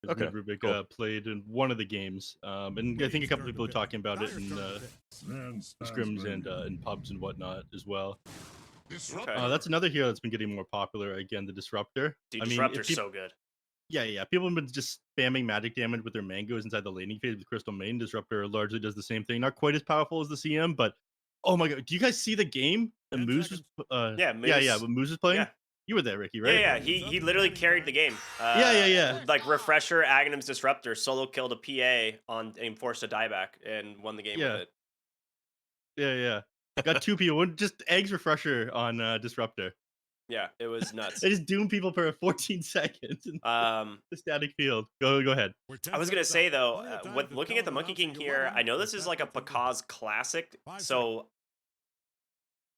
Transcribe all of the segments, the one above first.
Okay, Rubik cool. played in one of the games, and I think a couple people are talking about it in scrims and in pubs and whatnot as well. Okay. That's another hero that's been getting more popular. Again, the Disruptor. Dude, I mean, if Disruptor's people, so good. yeah, people have been just spamming magic damage with their mangoes inside the laning phase with Crystal Main. Disruptor largely does the same thing. Not quite as powerful as the CM, but oh my god, do you guys see the game? And Moose was, Yeah, Moose. when Moose was playing. Yeah. You were there, Ricky, Yeah, right? yeah, he literally carried the game. Yeah. Like Refresher, Aghanim's Disruptor, solo killed a PA on and forced a dieback and won the game with Yeah. it. Yeah. Got two people. One just eggs Refresher on Disruptor. Yeah, it was nuts. They just doom people for 14 seconds in the static field. Go ahead. I was gonna say though, with looking at the Monkey King here, I know this is like a Pakaz classic, so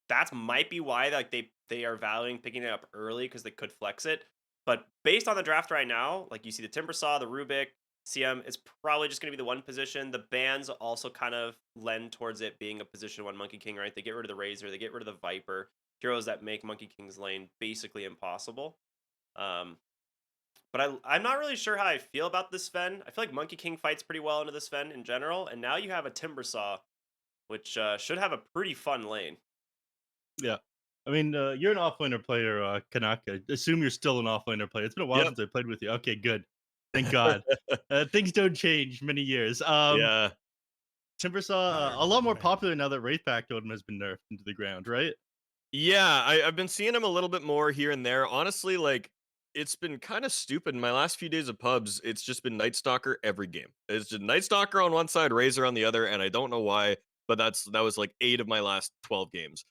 that might be why like they are valuing picking it up early because they could flex it. But based on the draft right now, like you see the Timbersaw, the Rubik, CM, it's probably just going to be the one position. The bans also kind of lend towards it being a position one Monkey King, right? They get rid of the Razor, they get rid of the Viper, heroes that make Monkey King's lane basically impossible. But I'm not really sure how I feel about this Sven. I feel like Monkey King fights pretty well into this Sven in general, and now you have a Timbersaw, which should have a pretty fun lane. Yeah. I mean, you're an offlaner player, Kanaka. Assume you're still an offlaner player. It's been a while since I played with you. Okay, good. Thank God. Things don't change many years. Yeah. Timbersaw, a lot more popular now that Wraith Pact Totem has been nerfed into the ground, right? Yeah, I've been seeing him a little bit more here and there. Honestly, like it's been kind of stupid. In my last few days of pubs, it's just been Night Stalker every game. It's just Night Stalker on one side, Razor on the other, and I don't know why, but that was like 8 of my last 12 games.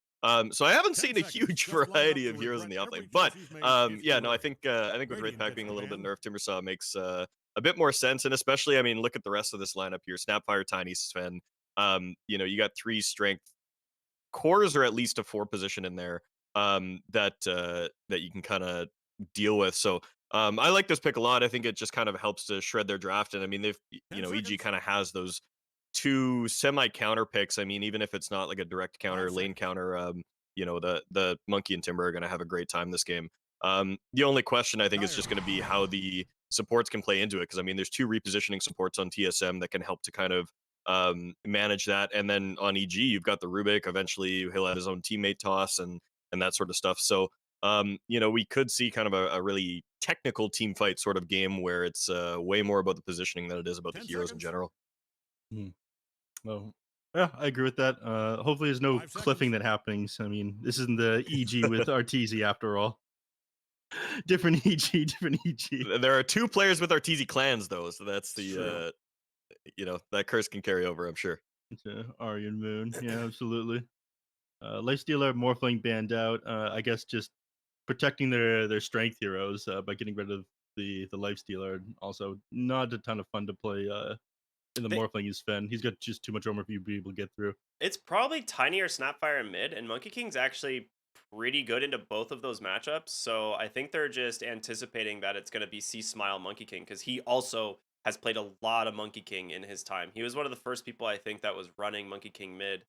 So I haven't seen a huge variety of heroes in the offlane. But yeah, no, I think with Wraith Pack being a little bit nerfed, Timbersaw makes a bit more sense, and especially, I mean, look at the rest of this lineup here: Snapfire, Tiny, Sven. You got 3 strength cores, or at least a 4 position in there that you can kind of deal with. So I like this pick a lot. I think it just kind of helps to shred their draft. And I mean, EG kind of has those 2 semi counter picks. I mean, even if it's not like a direct counter, lane counter, the Monkey and Timber are going to have a great time this game. The only question I think is just going to be how the supports can play into it, because I mean, there's 2 repositioning supports on TSM that can help to kind of manage that. And then on EG, you've got the Rubik. Eventually, he'll have his own teammate toss and that sort of stuff. So, we could see kind of a really technical team fight sort of game where it's way more about the positioning than it is about the heroes in general. Well, yeah, I agree with that. Hopefully, there's no cliffing that happens. I mean, this isn't the EG with Arteezy after all. Different EG, different EG. There are 2 players with Arteezy clans, though, so that's the that curse can carry over, I'm sure. It's Aryan Moon. Yeah, absolutely. Lifestealer, Morphling banned out. I guess just protecting their strength heroes by getting rid of the Lifestealer. Also, not a ton of fun to play in the Morphling is Sven. He's got just too much armor for you to be able to get through. It's probably Tiny or Snapfire in mid, and Monkey King's actually pretty good into both of those matchups. So I think they're just anticipating that it's going to be C Smile Monkey King, because he also has played a lot of Monkey King in his time. He was one of the first people I think that was running Monkey King mid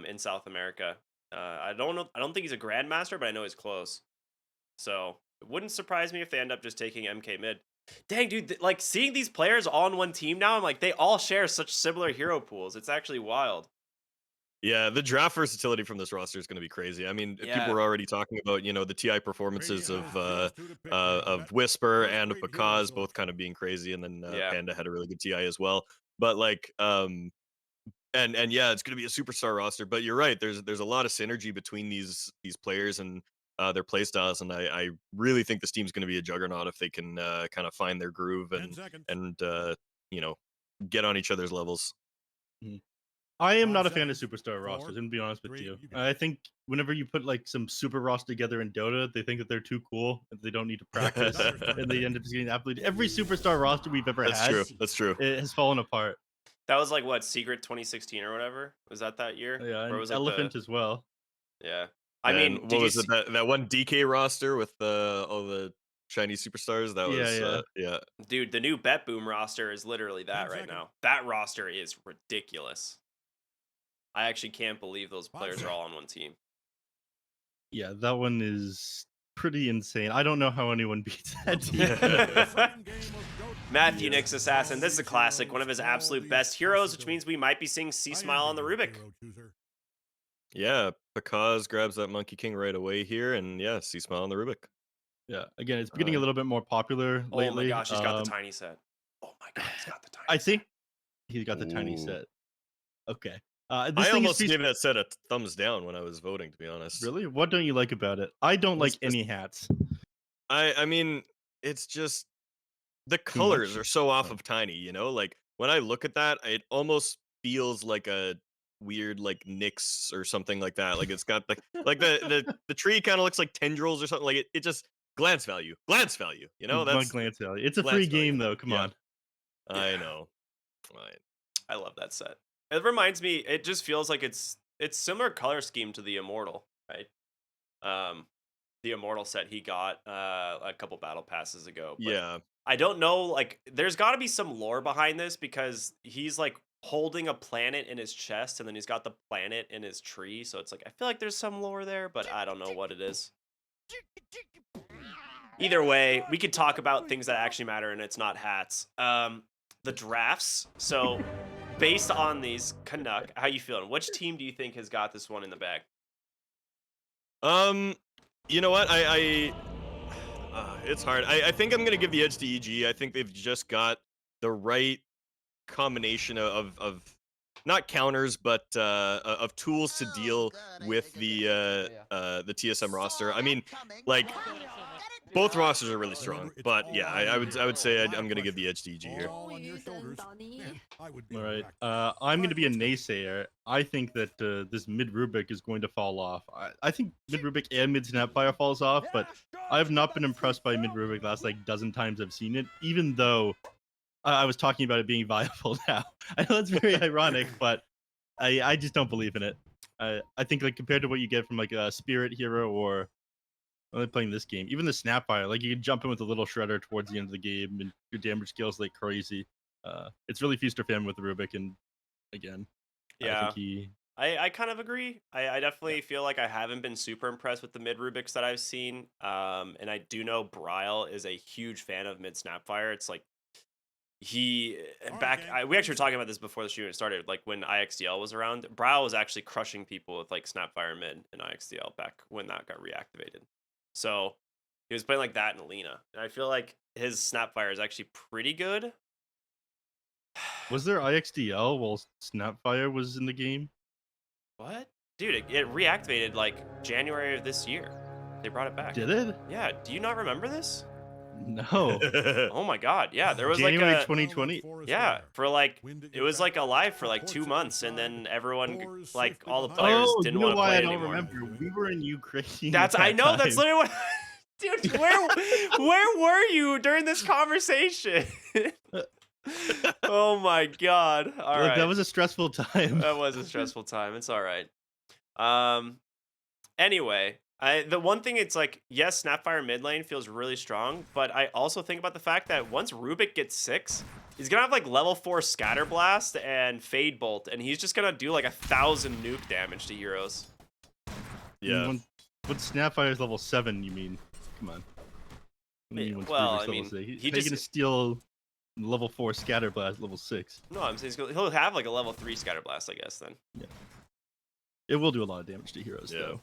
in South America. I don't know. I don't think he's a grandmaster, but I know he's close. So it wouldn't surprise me if they end up just taking MK mid. Dang, dude! Like seeing these players all on one team now, I'm like, they all share such similar hero pools. It's actually wild. Yeah, the draft versatility from this roster is going to be crazy. I mean, people were already talking about the TI performances of Whisper and of Pakaz both kind of being crazy, and then Panda had a really good TI as well. But like, and yeah, it's going to be a superstar roster. But you're right. There's a lot of synergy between these players and their playstyles, and I really think this team's going to be a juggernaut if they can kind of find their groove and get on each other's levels. I am not a fan of superstar rosters, and to be honest with you. I think whenever you put like some super roster together in Dota, they think that they're too cool and they don't need to practice, and they end up just getting absolutely every superstar roster we've ever had. That's true. It has fallen apart. That was like what, Secret 2016 or whatever? Was that year? Yeah, and or was Elephant as well. Yeah, I mean, what was it? That one DK roster with all the Chinese superstars? That was yeah. Dude, the new Bet Boom roster is literally that right now. That roster is ridiculous. I actually can't believe those players are all on one team. Yeah, that one is pretty insane. I don't know how anyone beats that team. Matthew Nick's Assassin. This is a classic, one of his absolute best heroes, which means we might be seeing C-Smile on the Rubik. Yeah, Pekaz grabs that Monkey King right away here, and yeah, C-Smile on the Rubik. Yeah, again, it's getting a Alright. little bit more popular Oh my lately. gosh, he's got the tiny set. Oh my god, he's got the tiny I set. think he's got the tiny Ooh. set. Okay. This I thing is almost gave that set a thumbs down when I was voting, to be honest. really. What don't you like about it? I don't like It's just, any hats. I mean, it's just the Too colors much. are so off Oh. of Tiny, you know? Like when I look at that, it almost feels like a weird like Nyx or something like that. Like it's got like the tree kind of looks like tendrils or something. Like it just glance value. Glance value, you know? My That's glance value. It's a free glance value. game though. Come Yeah, on. I Yeah. know. Right. I love that set. It reminds me, it just feels like it's similar color scheme to the Immortal, right? The Immortal set he got a couple battle passes ago, but Yeah. I don't know, like there's got to be some lore behind this because he's like holding a planet in his chest and then he's got the planet in his tree, so it's like I feel like there's some lore there, but I don't know what it is. Either way, we could talk about things that actually matter and it's not hats. The drafts. So based on these, Canuck, how you feeling? Which team do you think has got this one in the bag? You know what? It's hard. I think I'm gonna give the edge to EG. I think they've just got the right combination of not counters, but of tools to deal with the TSM roster. I mean, like both rosters are really strong, but yeah, I would say I'm gonna give the edge to EG here. All right. I'm going to be a naysayer. I think that this mid Rubik is going to fall off. I think mid Rubik and mid Snapfire falls off, but I have not been impressed by mid Rubik the last like dozen times I've seen it, even though I was talking about it being viable now. I know it's very ironic, but I just don't believe in it. I think like compared to what you get from like a Spirit Hero or only playing this game, even the Snapfire, like you can jump in with a little shredder towards the end of the game and your damage scales like crazy. It's really feast or famine with the Rubik, and again, I Yeah, think he. I kind of agree. I definitely feel like I haven't been super impressed with the mid Rubiks that I've seen. And I do know Bryle is a huge fan of mid Snapfire. It's like he we actually were talking about this before the shoot started. Like when IXDL was around, Bryle was actually crushing people with like Snapfire mid in IXDL back when that got reactivated. So he was playing like that in Alina, and I feel like his Snapfire is actually pretty good. Was there IXDL while Snapfire was in the game? What? Dude, it reactivated like January of this year. They brought it back. Did it? Yeah, do you not remember this? No. Oh my god, yeah, there was January like a 2020. yeah, for like it was like alive for like 2 months and then everyone like all the players Oh, didn't you know want to why play I it don't anymore. remember? We were in Ukraine. That's at I that know that's time. literally what dude, where were you during this conversation? Oh my god. All Look, right. that was a stressful time. That was a stressful time. It's all right. Anyway, the one thing it's like, yes, Snapfire mid lane feels really strong, but I also think about the fact that once Rubik gets 6, he's gonna have like level 4 Scatter Blast and Fade Bolt, and he's just gonna do like 1,000 nuke damage to heroes. Yeah. When Snapfire is level 7, you mean? Come on. Well, I mean, he just gonna steal level 4 Scatter Blast level 6. No, I'm saying he'll have like a level 3 Scatter Blast, I guess. Then Yeah. It will do a lot of damage to heroes, Yeah.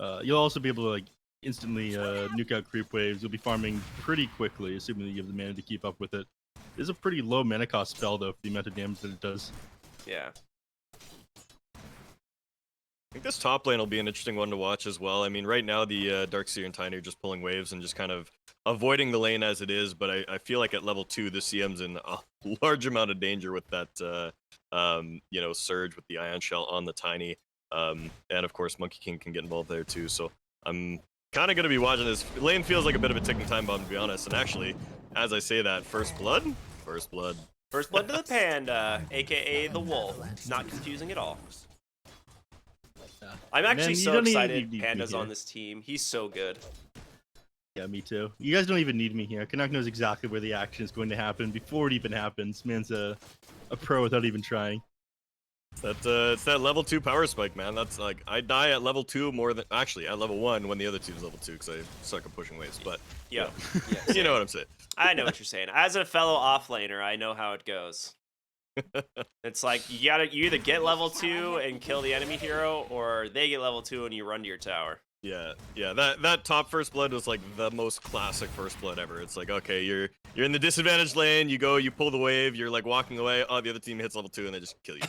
though. You'll also be able to like instantly nuke out creep waves. You'll be farming pretty quickly, assuming that you have the mana to keep up with it. It's a pretty low mana cost spell, though, for the amount of damage that it does. yeah. I think this top lane will be an interesting one to watch as well. I mean, right now the Darkseer and Tiny are just pulling waves and just kind of avoiding the lane as it is, but I feel like at level 2, the CM's in a large amount of danger with that, you know, surge with the Ion Shell on the Tiny. And of course, Monkey King can get involved there too, so I'm kind of going to be watching this. Lane feels like a bit of a ticking time bomb, to be honest, and actually, as I say that, First Blood? First Blood. First Blood to the Panda, aka the Wolf. Not confusing at all. I'm actually Man, you so don't even excited need me Panda's here. on this team. He's so good. Yeah, me too. You guys don't even need me here. Canuck knows exactly where the action is going to happen before it even happens. Man's a pro without even trying. It's that level 2 power spike, man. That's like I die at level 2 more than actually at level 1 when the other team's level 2 because I suck at pushing waves. But Yeah, you know what I'm saying. I know what you're saying. As a fellow offlaner, I know how it goes. It's like you either get level 2 and kill the enemy hero, or they get level 2 and you run to your tower. Yeah. That top first blood was like the most classic first blood ever. It's like, okay, you're in the disadvantaged lane, you go, you pull the wave, you're like walking away, oh, the other team hits level 2 and they just kill you.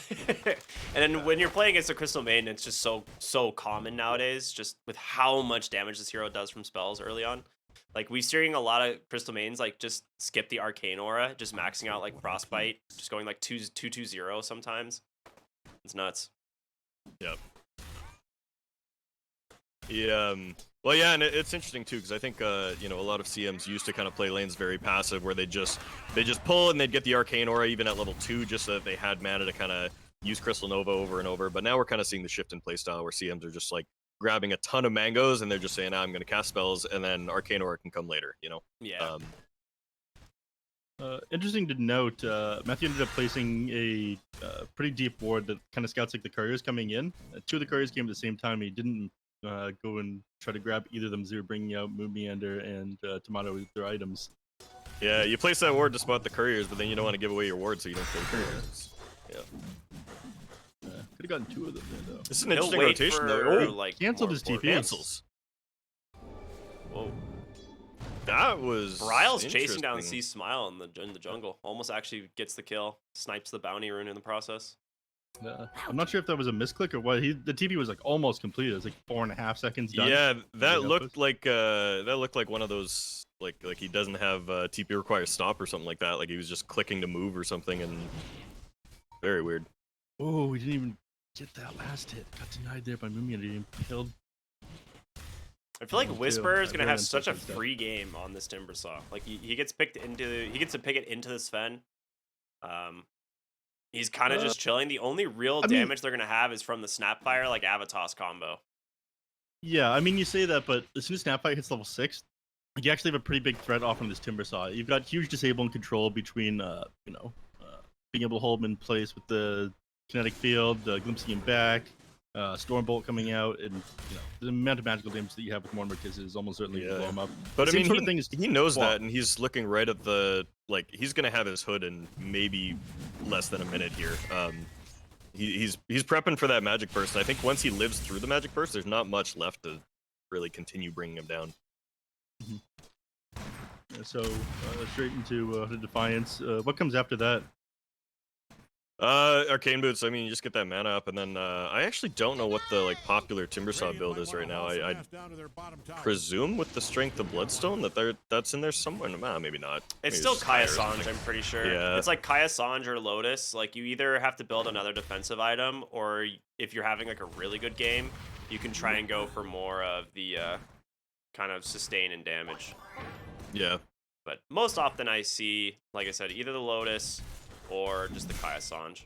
And then when you're playing against a Crystal Maiden, it's just so common nowadays, just with how much damage this hero does from spells early on. Like we're seeing a lot of Crystal Maidens like just skip the Arcane Aura, just maxing out like Frostbite, just going like 2-2-0 sometimes. It's nuts. Yep. Yeah. Well, yeah, and it's interesting too because I think you know, a lot of CMs used to kind of play lanes very passive, where they just pull and they'd get the Arcane Aura even at level 2, just so that they had mana to kind of use Crystal Nova over and over. But now we're kind of seeing the shift in playstyle where CMs are just like grabbing a ton of mangoes and they're just saying, I'm going to cast spells, and then Arcane Aura can come later. You know. Yeah. Interesting to note, Matthew ended up placing a pretty deep ward that kind of scouts like the couriers coming in. 2 of the couriers came at the same time. He didn't go and try to grab either of them, as they were bringing out Moon Meander and Tomato with their items. Yeah, you place that ward to spot the couriers, but then you don't want to give away your ward, so you don't kill the couriers. Yeah. Could have gotten 2 of them there, though. This is an interesting rotation, though. Oh, like canceled his TP. Cancels. Whoa. That was Bryle's chasing down C Smile in the jungle. Almost actually gets the kill. Snipes the bounty rune in the process. I'm not sure if that was a misclick or what. The TP was like almost complete. It was like 4.5 seconds done. Yeah, that looked like one of those like he doesn't have TP requires stop or something like that. Like he was just clicking to move or something, and very weird. Oh, we didn't even get that last hit. Got denied there by Mumi and he killed. I feel like Whisper is gonna have such a free game on this Timbersaw. Like he gets to pick it into the Sven. He's kind of just chilling. The only real damage they're gonna have is from the Snapfire, like Avatos combo. Yeah, I mean you say that, but as soon as Snapfire hits level 6, you actually have a pretty big threat off from this Timbersaw. You've got huge disable and control between being able to hold him in place with the kinetic field, glimpsing him back. Stormbolt coming out, and the amount of magical damage that you have with Mortimer Kiss is almost certainly going to blow him up. But I mean, he knows that, and he's looking right at the he's going to have his hood in maybe less than a minute here. He's prepping for that magic burst. And I think once he lives through the magic burst, there's not much left to really continue bringing him down. Yeah, so straight into Defiance. What comes after that? Arcane Boots. I mean, you just get that mana up, and then I actually don't know what the popular Timbersaw build is right now. I presume with the strength of Bloodstone that's in there somewhere. Nah, maybe not. It's still Kaya Sanj, I'm pretty sure. Yeah. It's like Kaya Sanj or Lotus. Like you either have to build another defensive item, or if you're having like a really good game, you can try and go for more of the kind of sustain and damage. Yeah. But most often I see, like I said, either the Lotus or just the Kaya Sanj.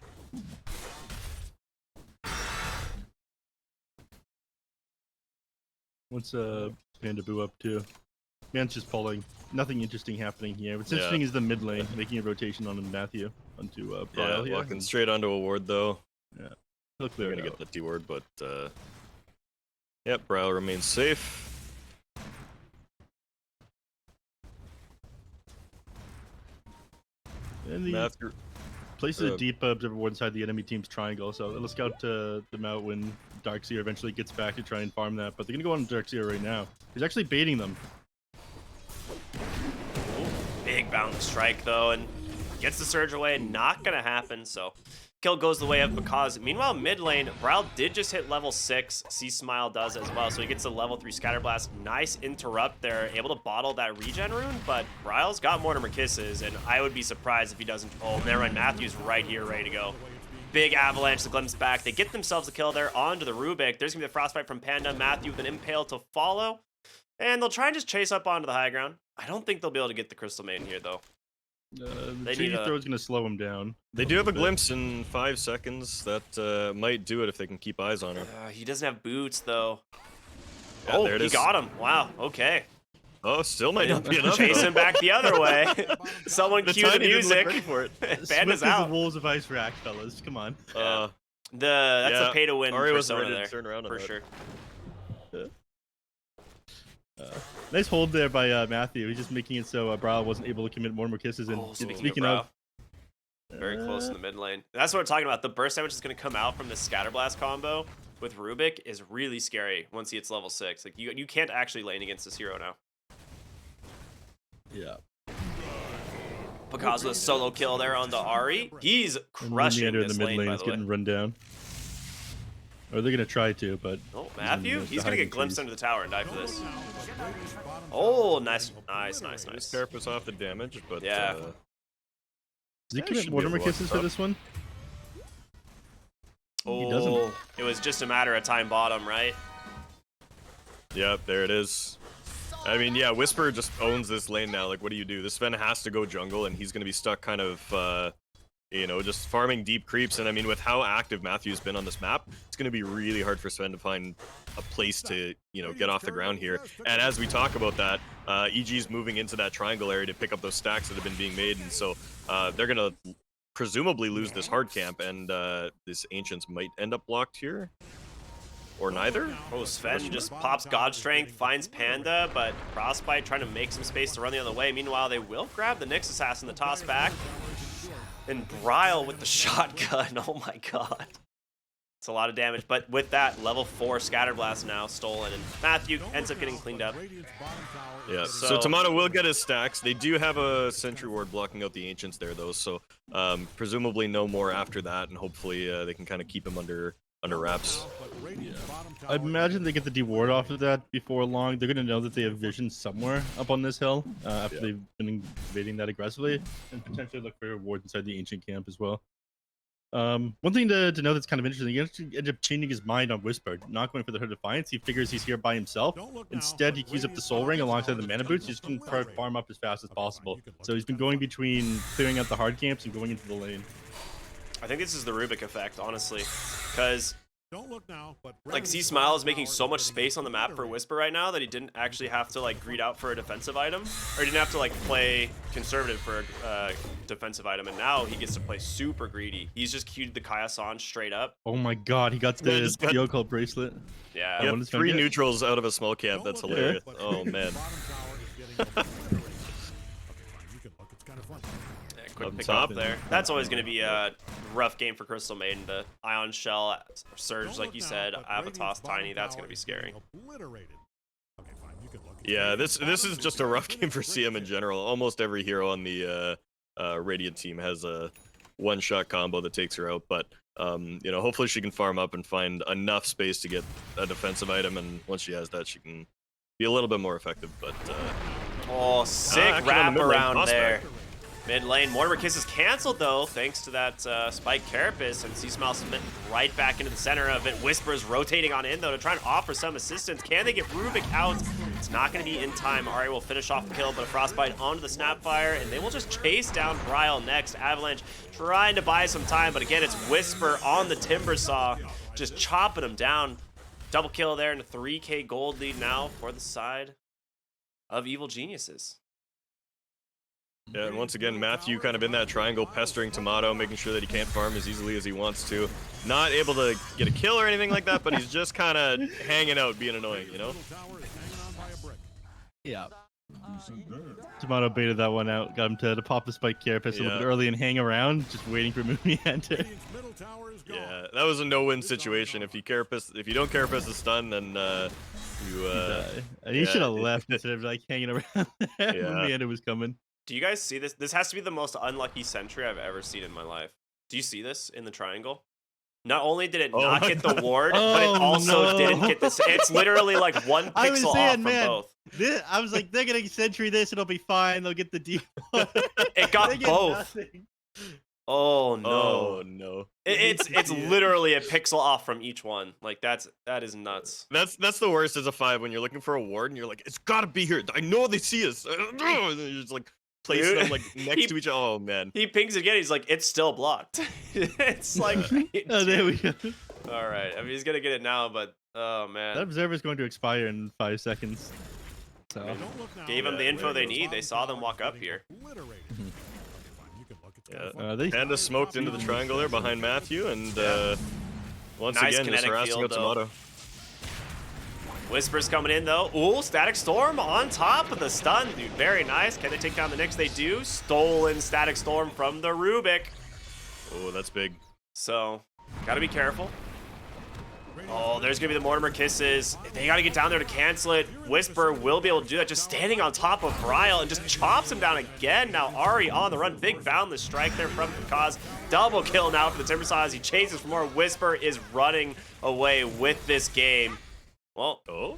What's Panda Boo up to? Man's just pulling. Nothing interesting happening here. What's interesting is the mid lane, making a rotation on Matthew onto Bryle here. Walking straight onto a ward though. Yeah. He'll clear We're gonna get the D ward, but yep, Bryle remains safe. And the places a deep observer ward inside the enemy team's triangle, so it'll scout them out when Darkseer eventually gets back to try and farm that. But they're gonna go on Darkseer right now. He's actually baiting them. Ooh, big bounce strike though, and gets the surge away. Not gonna happen. So kill goes the way of because. Meanwhile, mid lane, Bryle did just hit level 6. C Smile does as well, so he gets a level 3 Scatterblast. Nice interrupt there, able to bottle that regen rune. But Bryle's got Mortimer Kisses, and I would be surprised if he doesn't. Oh, never mind. Matthew's right here, ready to go. Big avalanche, the glimpse back. They get themselves a kill there onto the Rubik. There's gonna be the frostbite from Panda. Matthew with an impale to follow, and they'll try and just chase up onto the high ground. I don't think they'll be able to get the Crystal Maiden here though. The Treaty Throw is going to slow him down. They do have a glimpse in 5 seconds. That might do it if they can keep eyes on her. He doesn't have boots, though. Yeah, oh, there it he is. got him. Wow, okay. Oh, still might not be enough. Chase him back the other way. Someone cue the music. Ready for it. Panda's Swift out. as the wolves of Ice Rack, fellas. Come on. That's a pay to win Ari wasn't persona ready there to turn around on for that. sure. Nice hold there by Matthew. He's just making it so Brawl wasn't able to commit more kisses. And speaking of, very close in the mid lane. That's what we're talking about. The burst damage is going to come out from the Scatterblast combo with Rubik is really scary once he hits level 6. Like you can't actually lane against this hero now. Yeah. Because of the solo kill there on the Ari, he's crushing this the mid lane, by is the way. getting run down. Or they're gonna try to, but oh, Matthew, he's gonna get glimpsed under the tower and die for this. Oh, nice. This Carapace off the damage, but yeah. Does he commit Mortimer kisses for this one? Oh, he doesn't. It was just a matter of time bottom, right? Yep, there it is. I mean, yeah, Whisper just owns this lane now. Like, what do you do? This Sven has to go jungle, and he's going to be stuck kind of, you know, just farming deep creeps. And I mean, with how active Matthew's been on this map, it's going to be really hard for Sven to find a place to, you know, get off the ground here. And as we talk about that, EG's moving into that triangle area to pick up those stacks that have been being made. And so they're going to presumably lose this hard camp, and this Ancients might end up blocked here. Or neither? Oh, Sven just pops God Strength, finds Panda, but Frostbite trying to make some space to run the other way. Meanwhile, they will grab the Nyx Assassin, the toss back. And Bryle with the shotgun. Oh my god. It's a lot of damage, but with that, level 4 Scatterblast now stolen, and Matthew ends up getting cleaned up. Yeah, so Tomato will get his stacks. They do have a Sentry Ward blocking out the Ancients there, though, so presumably no more after that, and hopefully they can kind of keep him under wraps. Yeah. I imagine they get the D-ward off of that before long. They're going to know that they have vision somewhere up on this hill after they've been invading that aggressively, and potentially look for wards inside the Ancient camp as well. One thing to know that's kind of interesting, he actually ended up changing his mind on Whisper, not going for the Herd Defiance. He figures he's here by himself. Instead, he queues up the Soul Ring alongside the Mana Boots. He's just going to farm up as fast as possible. So he's been going between clearing out the hard camps and going into the lane. I think this is the Rubik effect, honestly, because like C-Smile is making so much space on the map for Whisper right now that he didn't actually have to like greed out for a defensive item, or he didn't have to like play conservative for a defensive item, and now he gets to play super greedy. He's just queued the Kaya-san straight up. Oh my god, he got the Steel Cult bracelet. Yeah, yep, 3 neutrals out of a small camp. That's hilarious. Oh man. Quick pick up there. That's always going to be a rough game for Crystal Maiden to Ion Shell, Surge, like you said, Avatos, Tiny. That's going to be scary. Yeah, this is just a rough game for CM in general. Almost every hero on the Radiant team has a one-shot combo that takes her out, but you know, hopefully she can farm up and find enough space to get a defensive item, and once she has that, she can be a little bit more effective. But oh, sick wrap around there. Mid lane, Mortimer Kiss is canceled though, thanks to that Spike Carapace, and C-Smile submit right back into the center of it. Whispers rotating on in though to try and offer some assistance. Can they get Rubik out? It's not going to be in time. Ari will finish off the kill, but a Frostbite onto the Snapfire, and they will just chase down Bryle next. Avalanche trying to buy some time, but again, it's Whisper on the Timber Saw, just chopping him down. Double kill there, and a 3k gold lead now for the side of Evil Geniuses. Yeah, and once again, Matthew kind of in that triangle, pestering Tomato, making sure that he can't farm as easily as he wants to. Not able to get a kill or anything like that, but he's just kind of hanging out, being annoying, you know? Yeah. Tomato baited that one out, got him to pop the Spike Carapace a little bit early and hang around, just waiting for Mooney to... Yeah, that was a no-win situation. If you don't Carapace the stun, then and he should have left instead of like hanging around there when Mooney was coming. Do you guys see this? This has to be the most unlucky sentry I've ever seen in my life. Do you see this in the triangle? Not only did it not get the ward, but it also didn't get this. It's literally like one pixel off from both. I was like, they're getting sentry this, it'll be fine. They'll get the D. It got both. Oh no! Oh no! It's literally a pixel off from each one. Like that is nuts. That's the worst as a 5 when you're looking for a ward and you're like, it's gotta be here. I know they see us. And you're just like placing them like next to each other. Oh man! He pings again. He's like, it's still blocked. It's like, oh, there we go. All right. I mean, he's gonna get it now, but oh man. That observer is going to expire in 5 seconds. So gave them the info they need. They saw them walk up here. Yeah, Panda smoked into the triangle there behind Matthew, and Once Nice again, just kinetic harassing field, out Tomato. Whisper's coming in though. Ooh, Static Storm on top of the stun, dude. Very nice. Can they take down the Nyx? They do. Stolen Static Storm from the Rubik. Oh, that's big. So, gotta be careful. Oh, there's gonna be the Mortimer Kisses. They gotta get down there to cancel it. Whisper will be able to do that, just standing on top of Ryle and just chops him down again. Now Ari on the run. Big boundless strike there from Kaz. Double kill now for the Timbersaw as he chases for more. Whisper is running away with this game. Well, Oh,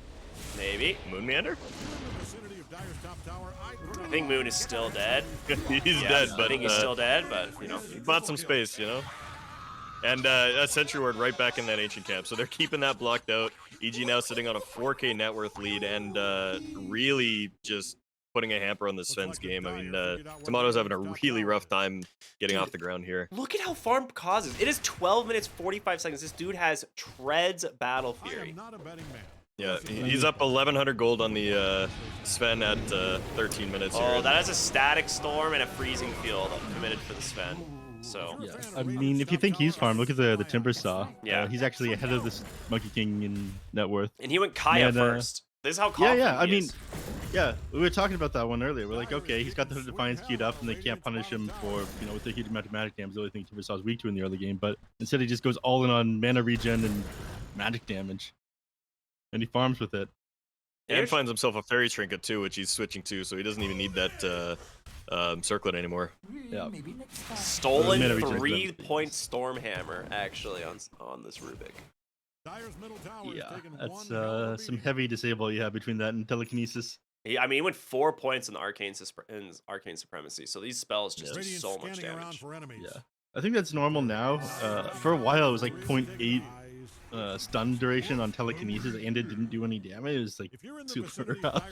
maybe. Moon Meander? I think Moon is still dead. He's Yeah, dead, I but think he's still dead, but you know. he bought some space, you know? And a Sentry Ward right back in that ancient camp. So they're keeping that blocked out. EG now sitting on a 4K net worth lead and really just putting a hamper on the Sven's game. I mean, Tomato's having a really rough time getting off the ground here. Look at how far Kaz is. It is 12 minutes, 45 seconds. This dude has Treads Battle Fury. Yeah, he's up 1,100 gold on the Sven at 13 minutes here. Oh, that has a Static Storm and a Freezing Field committed for the Sven. So, Yeah, I mean, if you think he's farm, look at the Timbersaw. Yeah. He's actually ahead of this Monkey King in net worth. and he went Kaya Man, first. This is how Yeah, confident yeah. I he mean, is. yeah, we were talking about that one earlier. We're like, okay, he's got the Defiance queued up, and they can't punish him for, you know, with the huge amount of magic damage. The only thing Timbersaw's weak to in the early game, but instead he just goes all in on mana regen and magic damage, and he farms with it. And finds himself a Fairy Trinket too, which he's switching to, so he doesn't even need that circlet anymore. Yeah. Stolen Mana regen is 3-point Stormhammer, actually, on this Rubik. Yeah, that's some heavy disable you have between that and telekinesis. I mean, he went 4 points in the Arcane Supremacy, so these spells just do so much damage. Yeah, I think that's normal now. For a while, it was like 0.8 stun duration on telekinesis, and it didn't do any damage. It was like super rough.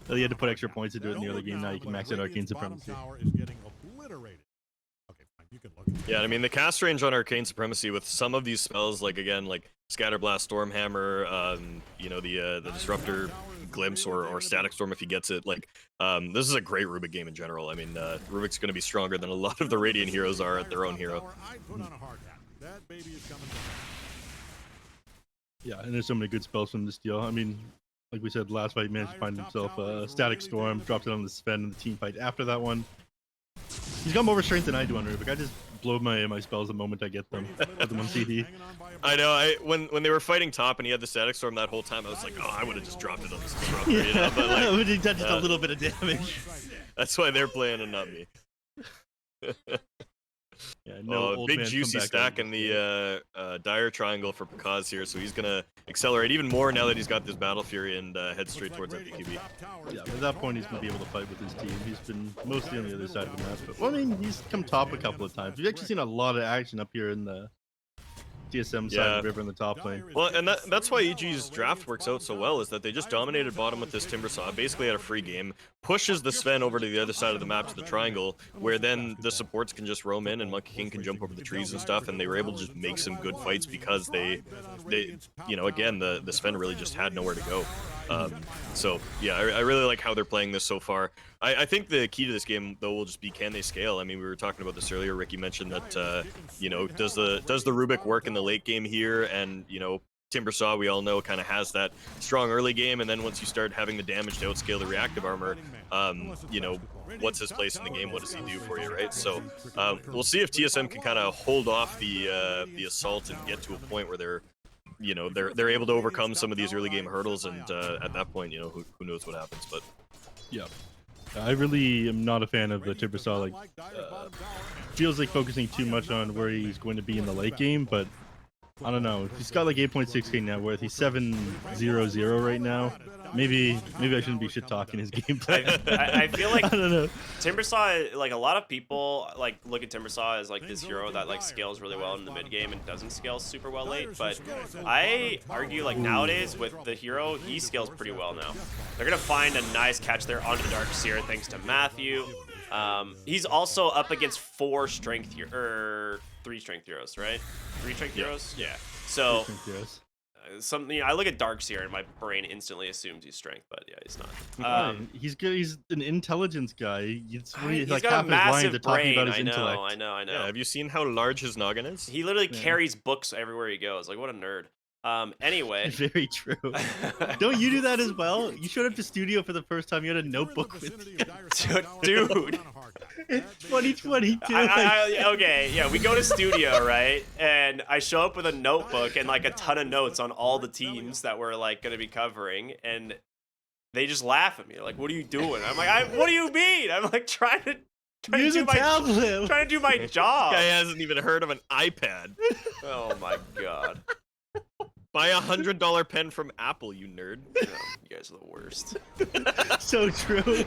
So you had to put extra points into it in the early game. Now you can max out Arcane Supremacy. Yeah, I mean, the cast range on Arcane Supremacy with some of these spells, like, again, like Scatterblast, Stormhammer, you know, the Disruptor, Glimpse, or Static Storm if he gets it, like, this is a great Rubik game in general. I mean, Rubik's going to be stronger than a lot of the Radiant heroes are at their own hero. Yeah, and there's so many good spells from this deal. I mean, like we said, last fight, he managed to find himself a Static Storm, dropped it on the Sven in the team fight after that one. He's got more strength than I do on Rubik. I just blow my spells the moment I get them. Put them on CD. I know. When they were fighting top and he had the Static Storm that whole time, I was like, oh, I would have just dropped it on this Disruptor, you know? But like, but he did just a little bit of damage. that's why they're playing and not me. Yeah, no old big man juicy comeback stack on in the dire triangle for Kaz here, so he's gonna accelerate even more now that he's got this Battle Fury and head straight towards FPQB. Yeah, at that point he's gonna be able to fight with his team. He's been mostly on the other side of the map, but well, I mean, he's come top a couple of times. We've actually seen a lot of action up here in the TSM side of the river in the top lane. Well, and that's why EG's draft works out so well, is that they just dominated bottom with this Timbersaw, basically had a free game, pushes the Sven over to the other side of the map to the triangle, where then the supports can just roam in and Monkey King can jump over the trees and stuff, and they were able to just make some good fights because they you know, again, the Sven really just had nowhere to go. So yeah, I really like how they're playing this so far. I think the key to this game though will just be, can they scale? I mean, we were talking about this earlier. Ricky mentioned that you know, does the Rubik work in the late game here? And you know, Timbersaw, we all know, kind of has that strong early game, and then once you start having the damage to outscale the reactive armor, you know, what's his place in the game? What does he do for you, right? So we'll see if TSM can kind of hold off the assault and get to a point where they're, you know, they're able to overcome some of these early game hurdles, and at that point, you know, who knows what happens. But yeah, I really am not a fan of the Timbersaw. Like, feels like focusing too much on where he's going to be in the late game, but I don't know. He's got like 8.6k net worth. He's 7-0-0 right now. Maybe I shouldn't be shit talking his gameplay. I feel like I don't know. Timbersaw, like a lot of people like look at Timbersaw as like this hero that like scales really well in the mid game and doesn't scale super well late, but I argue like nowadays with the hero, he scales pretty well now. They're gonna find a nice catch there onto the Dark Seer thanks to Matthew. He's also up against 3 strength heroes, right? 3 strength heroes? Yeah. So something. I look at Darkseer and my brain instantly assumes he's strength, but yeah, he's not. Why? He's good. He's an intelligence guy. He's Like got half a his lines massive are talking brain. about his intellect. I know. Yeah, have you seen how large his noggin is? He literally Yeah. carries books everywhere he goes. Like, what a nerd. Anyway. Very true. Don't you do that as well? You showed up to studio for the first time. You had a notebook with you. Dude. It's 2022. Okay, yeah, we go to studio, right? And I show up with a notebook and like a ton of notes on all the teams that we're like going to be covering. And they just laugh at me. Like, what are you doing? I'm like, what do you mean? I'm like trying to Use a tablet. trying to do my job. This guy hasn't even heard of an iPad. Oh my God. Buy a $100 pen from Apple, you nerd. Oh, you guys are the worst. So true.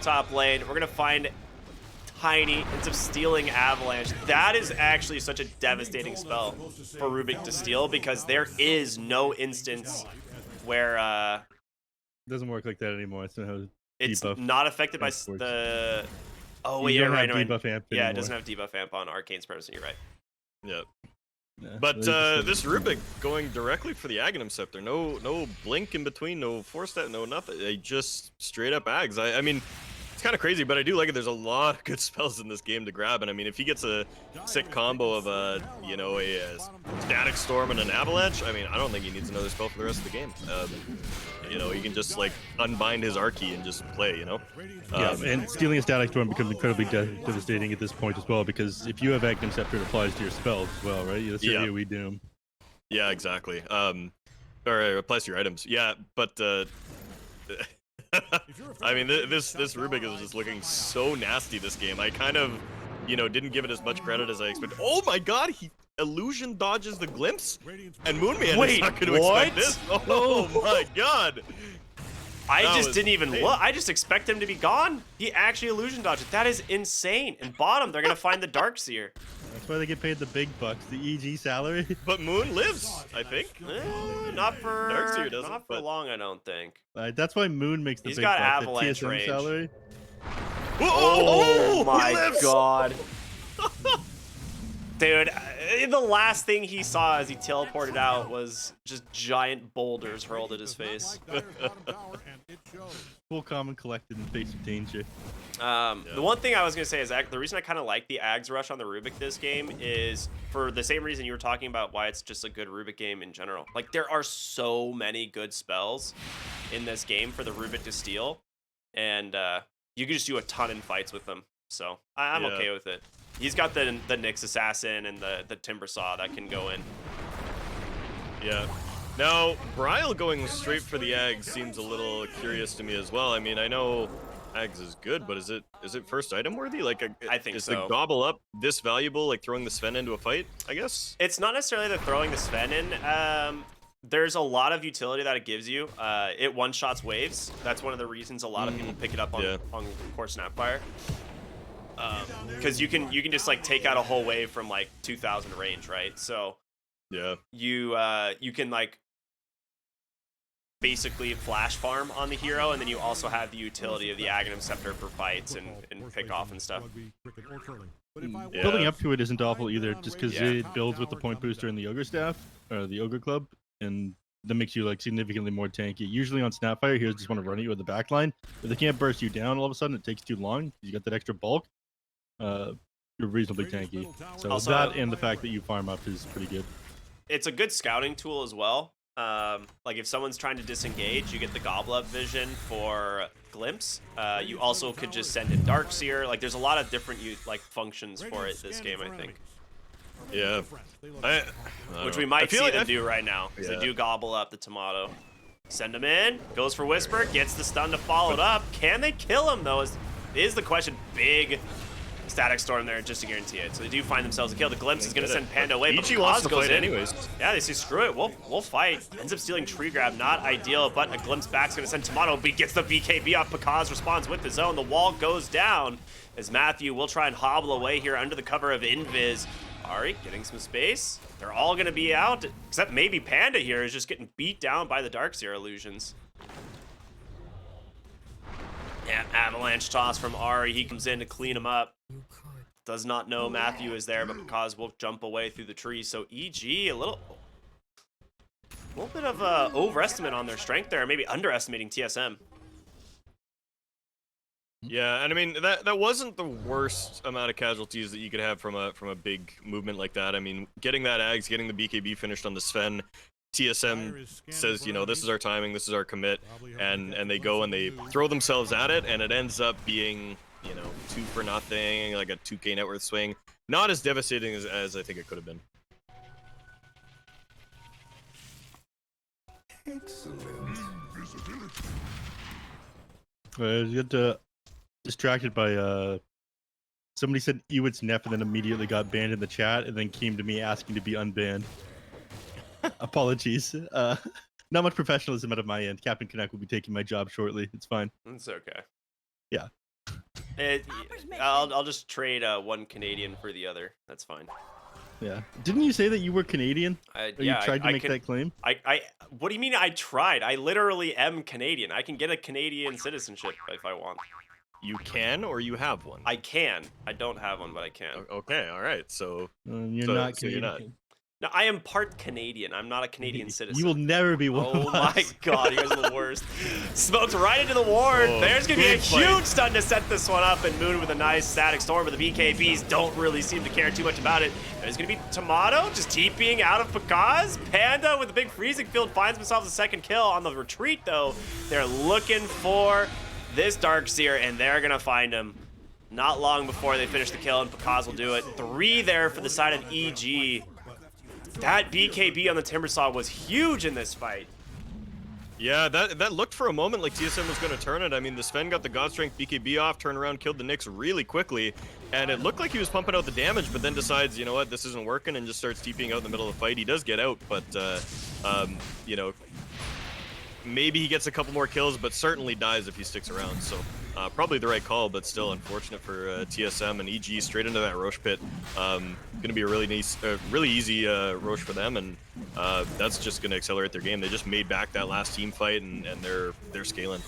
Top lane, we're gonna find Tiny, ends up stealing Avalanche. That is actually such a devastating spell for Rubik to steal because there is no instance where Doesn't work like that anymore. it's debuff not affected by amp works. the. Oh, You yeah, don't right. have debuff amp Yeah, it anymore. doesn't have debuff amp on Arcane's person. You're right. Yep. Yeah, But they just- this Rubik going directly for the Aghanim Scepter. No blink in between, no force step, no nothing. They just straight up Ags. I mean, it's kind of crazy, but I do like it. There's a lot of good spells in this game to grab. And I mean, if he gets a sick combo of a static storm and an avalanche, I mean, I don't think he needs another spell for the rest of the game. He can just like unbind his Archie and just play, Yeah, and stealing a static storm becomes incredibly devastating at this point as well, because if you have Aghanim Scepter, it applies to your spells as well, right? That's your Yeah. AoE Doom. Yeah, exactly. Or it applies to your items. Yeah, but I mean, this Rubik is just looking so nasty this game. I kind of, didn't give it as much credit as I expected. Oh my God, he illusion dodges the glimpse, and Moonman Wait, is not going to what? expect this. Oh my God. I That just was didn't even insane. look. I just expect him to be gone. He actually illusion dodged it. That is insane. And bottom, they're gonna find the Darkseer. That's why they get paid the big bucks, the EG salary. But Moon lives, I think. Not for Darkseer doesn't, not for but- long, I don't think. That's why Moon makes the He's big got bucks. avalanche TSM range. salary. Oh, he my lives! God. Dude, the last thing he saw as he teleported out was just giant boulders hurled at his face. Full calm and collected in face of danger. The one thing I was going to say is the reason I kind of like the Ags Rush on the Rubik this game is for the same reason you were talking about why it's just a good Rubik game in general. Like, there are so many good spells in this game for the Rubik to steal, and you can just do a ton in fights with them. So I'm Yeah. okay with it. He's got the Nyx Assassin and the Timber Saw that can go in. Yeah. Now, Bryle going straight for the Ags seems a little curious to me as well. I mean, I know Ags is good, but is it first item worthy? Like, I think is so. the gobble up this valuable? Like throwing the Sven into a fight? I guess. It's not necessarily the throwing the Sven in. There's a lot of utility that it gives you. It one-shots waves. That's one of the reasons a lot of people pick it up on Core Snapfire. Because you can just like take out a whole wave from like 2,000 range, right? So Yeah. you can like basically flash farm on the hero, and then you also have the utility of the Aghanim Scepter for fights and pick off and stuff. Yeah. Building up to it isn't awful either, just because Yeah. it builds with the point booster and the Ogre Staff, or the Ogre Club, and that makes you like significantly more tanky. Usually on Snapfire, heroes just want to run at you with the backline. If they can't burst you down all of a sudden, it takes too long. You got that extra bulk. You're reasonably tanky. So Also- that and the fact that you farm up is pretty good. It's a good scouting tool as well. Like if someone's trying to disengage, you get the Gobble Up vision for Glimpse. You also could just send in Darkseer. Like there's a lot of different functions for it this game, I think. Yeah. I don't Which know. we I might feel see like them do right now. 'Cause Yeah. they do gobble up the tomato. Send him in. Goes for Whisper. Gets the stun to follow it up. Can they kill him though? Is the question. Big Static Storm there just to guarantee it. So they do find themselves a kill. The Glimpse is going to send Panda away, but Ichi wants Paz to goes fight in. anyways. Yeah, they say screw it. We'll fight. Ends up stealing Tree Grab. Not ideal, but a Glimpse back's going to send Tomato. But he gets the BKB off. Pekaz responds with his own. The wall goes down as Matthew will try and hobble away here under the cover of Invis. Ari getting some space. They're all going to be out, except maybe Panda here is just getting beat down by the Darkseer illusions. Yeah, avalanche toss from Ari. He comes in to clean him up. Does not know Matthew is there, but Pakaz will jump away through the tree. So EG, a little bit of a overestimate on their strength there, maybe underestimating TSM. Yeah, and I mean that wasn't the worst amount of casualties that you could have from a big movement like that. I mean, getting that Ags, getting the BKB finished on the Sven, TSM says, you know, this is our timing, this is our commit, and they go and they throw themselves at it, and it ends up being, you know, 2 for nothing, like a 2K net worth swing. Not as devastating as I think it could have been. Excellent. You got distracted by somebody said Ewit's neph and then immediately got banned in the chat and then came to me asking to be unbanned. Apologies. Not much professionalism out of my end. Captain Connect will be taking my job shortly. It's fine. It's okay. Yeah. I'll just trade one Canadian for the other. That's fine. Yeah. Didn't you say that you were Canadian? Or you tried to make that claim? What do you mean I tried? I literally am Canadian. I can get a Canadian citizenship if I want. You can, or you have one? I can. I don't have one, but I can. Okay, all right. So You're so- not so you're Canadian. not. No, I am part Canadian. I'm not a Canadian citizen. You will never be one Oh of my us. god, you guys are the worst. Smoked right into the ward. Oh, There's going to be a big fight. huge stun to set this one up, and Moon with a nice static storm, but the BKBs don't really seem to care too much about it. There's going to be Tomato just TPing out of Pakaz. Panda with a big freezing field finds themselves a second kill on the retreat, though. They're looking for this Darkseer, and they're going to find him. Not long before they finish the kill, and Pakaz will do it. 3 there for the side of EG. That BKB on the Timbersaw was huge in this fight. Yeah, that looked for a moment like TSM was going to turn it. I mean, the Sven got the God Strength BKB off, turned around, killed the Nyx really quickly, and it looked like he was pumping out the damage, but then decides, you know what, this isn't working, and just starts TPing out in the middle of the fight. He does get out, but, you know, maybe he gets a couple more kills, but certainly dies if he sticks around, so probably the right call, but still unfortunate for TSM and EG straight into that Roche pit. Gonna be a really nice, really easy Roche for them, and that's just gonna accelerate their game. They just made back that last team fight, and they're scaling.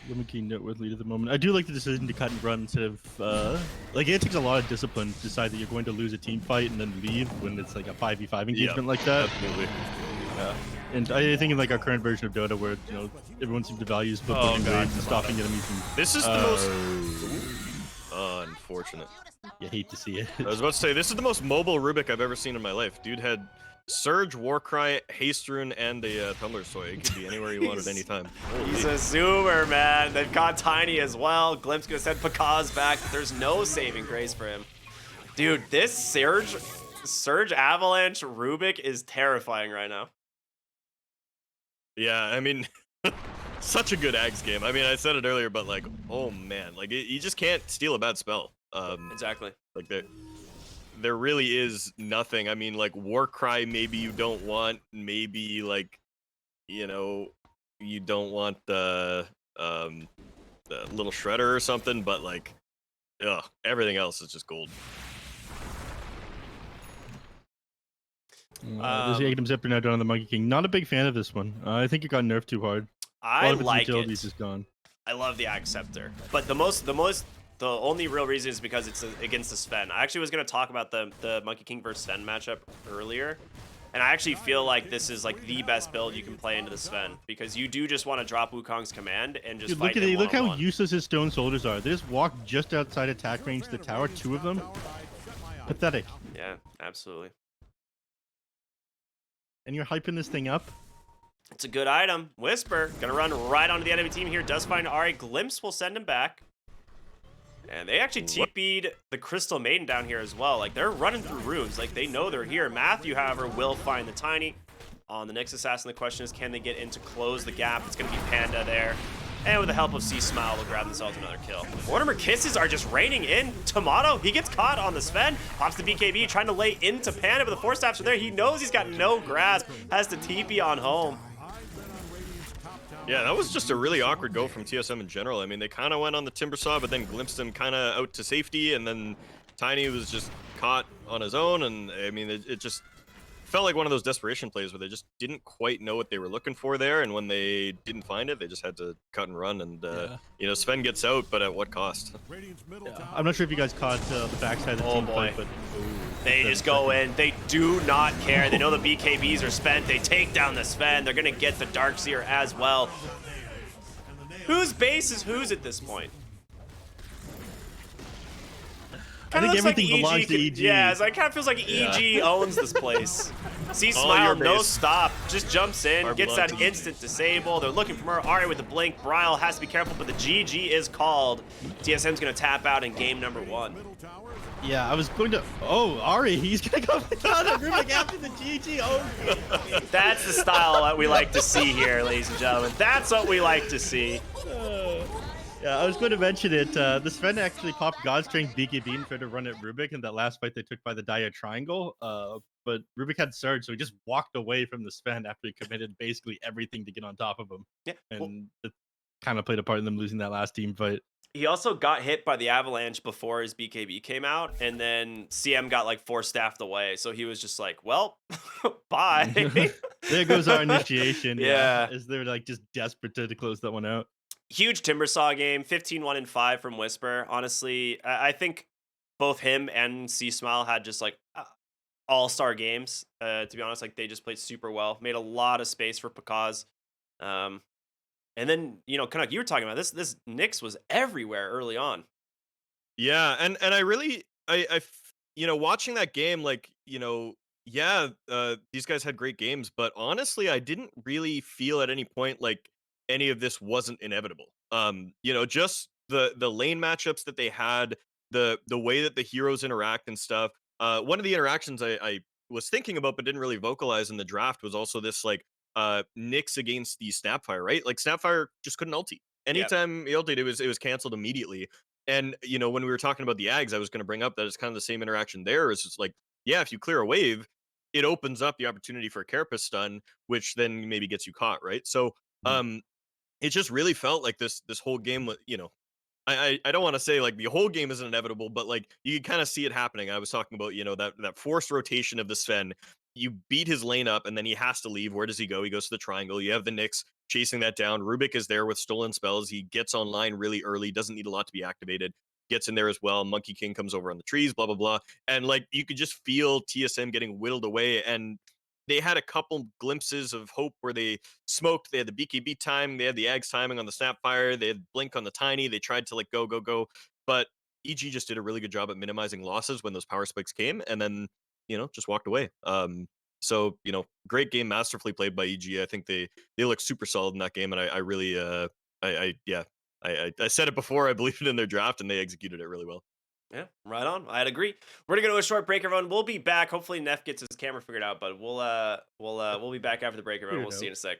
Limited noteworthy lead at the moment. I do like the decision to cut and run instead of like it takes a lot of discipline to decide that you're going to lose a team fight and then leave when it's like a 5v5 engagement like that. Absolutely. Yeah. And I think in like our current version of Dota, where you know everyone seems to value booking God, waves and stopping enemies. And, This is the most unfortunate. you hate to see it. I was about to say, this is the most mobile Rubik I've ever seen in my life. Dude had Surge, Warcry, Haste Rune, and a Tumbler's Toy. It could be anywhere you want at any time. He's a zoomer, man. They've got Tiny as well. Glimpse gonna send Pakaz back. There's no saving grace for him. Dude, this Surge Avalanche Rubik is terrifying right now. Yeah, I mean, such a good Ags game. I mean, I said it earlier, but like, oh man, like you just can't steal a bad spell. Exactly. Like there really is nothing. I mean, like Warcry, maybe you don't want, maybe like, you know, you don't want the little shredder or something, but like, ugh, everything else is just gold. There's the Agam Zipper now down on the Monkey King. Not a big fan of this one. I think it got nerfed too hard. I like utilities it. is gone. I love the Acceptor, but the only real reason is because it's against the Sven. I actually was gonna talk about the Monkey King versus Sven matchup earlier, and I actually feel like this is like the best build you can play into the Sven because you do just want to drop Wukong's command and just Dude, fight look at him it. Look how one-on-one. useless his stone soldiers are. They just walk just outside attack range to the tower. 2 of them. Pathetic. Yeah, absolutely. And you're hyping this thing up. It's a good item. Whisper gonna run right onto the enemy team here. Does find Ari. Glimpse will send him back. And they actually TP'd the Crystal Maiden down here as well. Like, they're running through runes. Like, they know they're here. Matthew, however, will find the Tiny on the Nyx Assassin. The question is, can they get in to close the gap? It's going to be Panda there. And with the help of C Smile, they'll grab themselves another kill. Mortimer Kisses are just raining in. Tomato, he gets caught on the Sven. Pops the BKB, trying to lay into Panda, but the 4 staffs are there. He knows he's got no grasp. Has to TP on home. Yeah, that was just a really awkward go from TSM in general. I mean, they kind of went on the Timbersaw, but then glimpsed him kind of out to safety, and then Tiny was just caught on his own, and I mean, it just felt like one of those desperation plays where they just didn't quite know what they were looking for there, and when they didn't find it, they just had to cut and run. And you know, Sven gets out, but at what cost? Yeah. I'm not sure if you guys caught the backside of the team fight, but they just go in. They do not care. They know the BKBs are spent. They take down the Sven. They're gonna get the Darkseer as well. Whose base is whose at this point? I think everything like belongs to EG. Yeah, it kind of feels like EG owns this place. See All Smile, your no base. stop, just jumps in, Our gets belong that to instant disable. They're looking for more. Ari with the blink. Bryle has to be careful, but the GG is called. TSM's gonna tap out in game number 1. Yeah, I was going to. Oh, Ari, he's gonna go down that Rubik after the GG. Oh, That's the style that we like to see here, ladies and gentlemen. That's what we like to see. yeah, I was going to mention it. The Sven actually popped God's Strength BKB and tried to run at Rubik in that last fight they took by the Dia Triangle. But Rubik had Surge, so he just walked away from the Sven after he committed basically everything to get on top of him. Yeah, well, And it kind of played a part in them losing that last team fight. he also got hit by the Avalanche before his BKB came out, and then CM got like 4 staffed away. So he was just like, well, bye. There goes our initiation. Yeah. As they're like just desperate to close that one out. Huge Timbersaw game, 15-1-5 from Whisper. Honestly, I think both him and C Smile had just like all-star games. To be honest, like they just played super well, made a lot of space for Pakaz. And then, you know, Canuck, you were talking about this Nyx was everywhere early on. Yeah, and I really you know, watching that game, like, you know, yeah, these guys had great games, but honestly, I didn't really feel at any point like any of this wasn't inevitable. You know, just the lane matchups that they had, the way that the heroes interact and stuff. One of the interactions I was thinking about but didn't really vocalize in the draft was also this like Nyx against the Snapfire, right? Like Snapfire just couldn't ulti. Yep. Anytime he ulted, it was canceled immediately. And you know, when we were talking about the Ags, I was going to bring up that it's kind of the same interaction there. Is it's like, yeah, if you clear a wave, it opens up the opportunity for a Carapace stun, which then maybe gets you caught, right? So, Mm. it just really felt like this whole game, you know, I don't want to say like the whole game is inevitable, but like you can kind of see it happening. I was talking about, you know, that forced rotation of the Sven. You beat his lane up, and then he has to leave. Where does he go? He goes to the triangle. You have the Nyx chasing that down. Rubik is there with stolen spells. He gets online really early. Doesn't need a lot to be activated. Gets in there as well. Monkey King comes over on the trees. Blah blah blah. And like you could just feel TSM getting whittled away. And they had a couple glimpses of hope where they smoked. They had the BKB time. They had the Ags timing on the Snapfire. They had Blink on the Tiny. They tried to like go. But EG just did a really good job at minimizing losses when those power spikes came, and then you know just walked away. So you know, great game, masterfully played by EG. I think they look super solid in that game, and I really yeah, I said it before. I believed in their draft, and they executed it really well. Yeah, right on. I'd agree. We're gonna go to a short break, everyone. We'll be back. Hopefully, Neph gets his camera figured out, but we'll be back after the break, everyone. We'll see you in a sec.